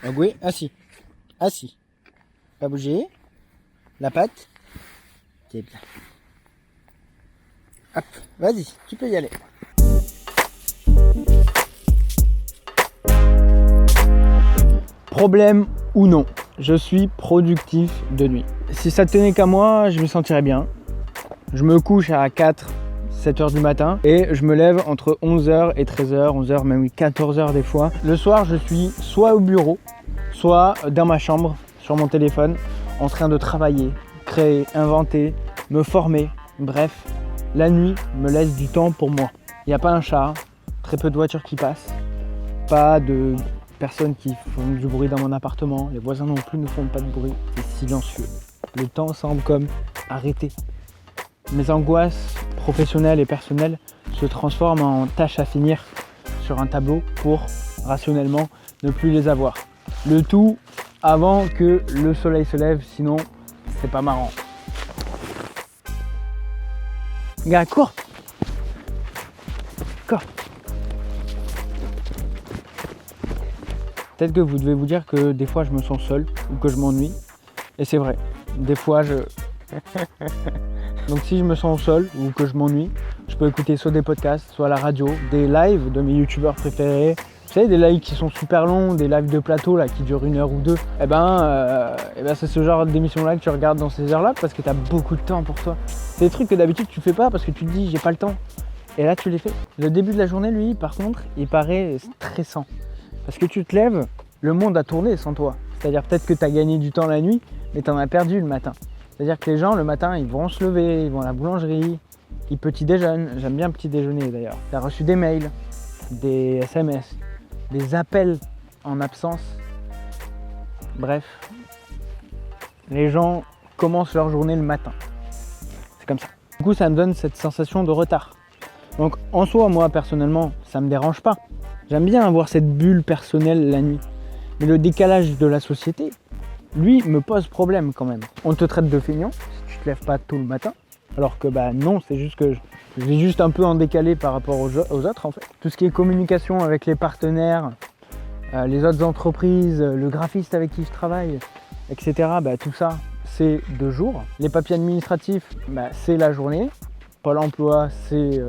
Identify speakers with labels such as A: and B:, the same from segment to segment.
A: Donc oui, assis. Assis. Pas bouger. La patte. C'est bien. Hop, vas-y, tu peux y aller. Problème ou non, je suis productif de nuit. Si ça tenait qu'à moi, je me sentirais bien. Je me couche à 4, 7 heures du matin et je me lève entre 11h et 13h, 11h, même 14h des fois. Le soir, je suis soit au bureau, soit dans ma chambre, sur mon téléphone, en train de travailler, créer, inventer, me former. Bref, la nuit me laisse du temps pour moi. Il n'y a pas un chat, très peu de voitures qui passent, pas de personnes qui font du bruit dans mon appartement, les voisins non plus ne font pas de bruit, c'est silencieux. Le temps semble comme arrêter. Mes angoisses professionnelles et personnelles se transforment en tâches à finir sur un tableau pour rationnellement ne plus les avoir. Le tout avant que le soleil se lève, sinon c'est pas marrant. Gars, cours! Cours! Peut-être que vous devez vous dire que des fois je me sens seul ou que je m'ennuie. Et c'est vrai, des fois je... Donc si je me sens seul ou que je m'ennuie, je peux écouter soit des podcasts, soit la radio, des lives de mes youtubeurs préférés. Vous savez, des lives qui sont super longs, des lives de plateau là, qui durent 1 heure ou 2. C'est ce genre d'émission-là que tu regardes dans ces heures-là parce que tu as beaucoup de temps pour toi. C'est des trucs que d'habitude tu fais pas parce que tu te dis j'ai pas le temps. Et là tu les fais. Le début de la journée, lui, par contre, il paraît stressant. Parce que tu te lèves, le monde a tourné sans toi. C'est-à-dire peut-être que tu as gagné du temps la nuit, mais tu en as perdu le matin. C'est-à-dire que les gens, le matin, ils vont se lever, ils vont à la boulangerie, ils petit déjeunent. J'aime bien petit déjeuner d'ailleurs. Tu as reçu des mails, des SMS, des appels en absence. Bref, les gens commencent leur journée le matin. C'est comme ça. Du coup, ça me donne cette sensation de retard. Donc en soi, moi personnellement, ça ne me dérange pas. J'aime bien avoir cette bulle personnelle la nuit. Mais le décalage de la société, lui, me pose problème quand même. On te traite de feignant si tu te lèves pas tôt le matin. Alors que non, c'est juste que je vis juste un peu en décalé par rapport aux autres en fait. Tout ce qui est communication avec les partenaires, les autres entreprises, le graphiste avec qui je travaille, etc. Tout ça, c'est de jour. Les papiers administratifs, c'est la journée. Pôle emploi, c'est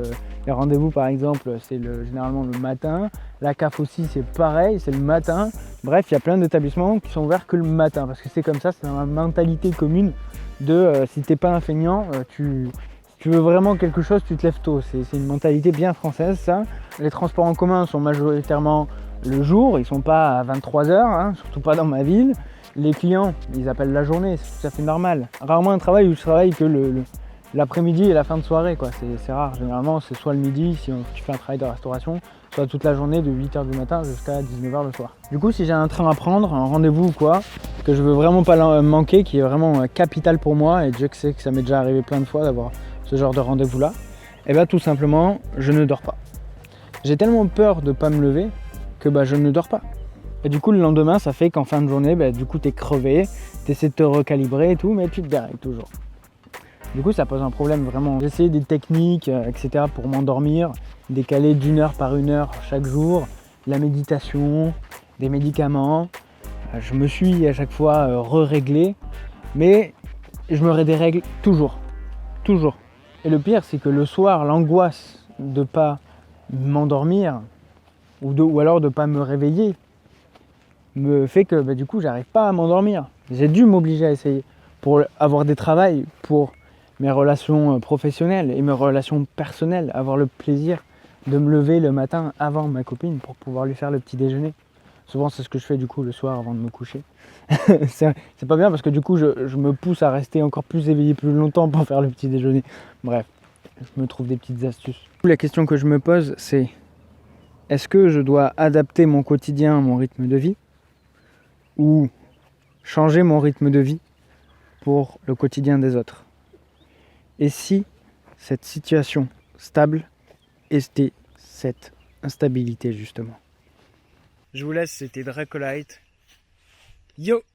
A: les rendez-vous par exemple, c'est généralement le matin. La CAF aussi, c'est pareil, c'est le matin. Bref, il y a plein d'établissements qui sont ouverts que le matin parce que c'est comme ça, c'est dans la mentalité commune de si t'es pas un feignant, si tu veux vraiment quelque chose, tu te lèves tôt. C'est une mentalité bien française ça. Les transports en commun sont majoritairement le jour, ils sont pas à 23h, surtout pas dans ma ville. Les clients, ils appellent la journée, c'est tout à fait normal. Rarement un travail où je travaille que l'après-midi et la fin de soirée, quoi. C'est rare. Généralement, c'est soit le midi si tu fais un travail de restauration, soit toute la journée de 8h du matin jusqu'à 19h le soir. Du coup, si j'ai un train à prendre, un rendez-vous ou quoi, que je veux vraiment pas manquer, qui est vraiment capital pour moi, et Dieu que sait que ça m'est déjà arrivé plein de fois d'avoir ce genre de rendez-vous-là, tout simplement, je ne dors pas. J'ai tellement peur de pas me lever que je ne dors pas. Et du coup, le lendemain, ça fait qu'en fin de journée, du coup, t'es crevé, t'essaies de te recalibrer et tout, mais tu te dérègles toujours. Du coup, ça pose un problème vraiment. J'ai essayé des techniques, etc. pour m'endormir, décaler d'1 heure par 1 heure chaque jour, la méditation, des médicaments. Je me suis à chaque fois réglé, mais je me dérègle toujours. Toujours. Et le pire, c'est que le soir, l'angoisse de ne pas m'endormir ou alors de ne pas me réveiller me fait que du coup, j'arrive pas à m'endormir. J'ai dû m'obliger à essayer pour avoir des travails, pour mes relations professionnelles et mes relations personnelles, avoir le plaisir de me lever le matin avant ma copine pour pouvoir lui faire le petit déjeuner. Souvent c'est ce que je fais du coup le soir avant de me coucher. c'est pas bien parce que du coup je me pousse à rester encore plus éveillé plus longtemps pour faire le petit déjeuner. Bref, je me trouve des petites astuces. La question que je me pose c'est est-ce que je dois adapter mon quotidien à mon rythme de vie ou changer mon rythme de vie pour le quotidien des autres? Et si cette situation stable était cette instabilité justement? Je vous laisse, c'était Dracolite. Yo!